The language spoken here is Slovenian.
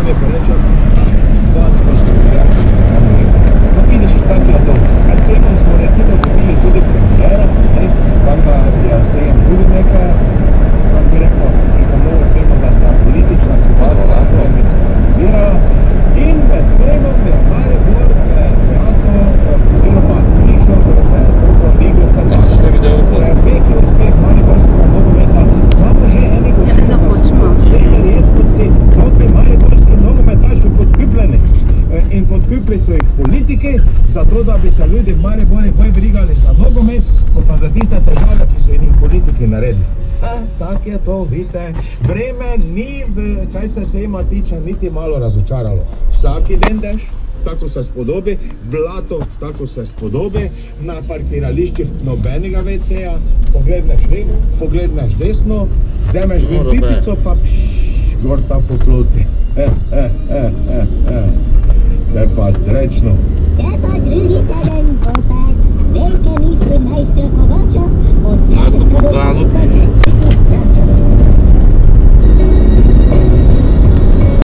pride pa reče, vas pa spozirati za eno leto. Pa vidiš, tako je to. Kad Sejmom smo recimo dobili tudi premijera, tam pa je Sejem tudi nekaj, kako bi rekel, pripomogel k temu, da se politična situacija sploh stabilizirala. In med Sejmom je Maribor oziroma prišel v drugo ligo prvaka. Veki uspeh mariborskega nogometa, samo že eni vsej verjetnosti proti mariborski nogometaši podkupljeni. In podkupili so jih politiki, zato da bi se ljudi v Mariboru bolj brigali za nogomet, kot pa za tiste težave, ki so jih politiki naredili. Tak je to, vidite, vreme ni, kaj se Sejma tiče, niti malo razočaralo. Vsaki den dež, tako se spodobi, blato, tako se spodobi, na parkirališčih nobenega WC-ja, pogledneš levo, pogledneš desno, vzameš pipico, pa gor ta poploti. Te pa srečno. Te pa drugi teden, Popet, velike misli.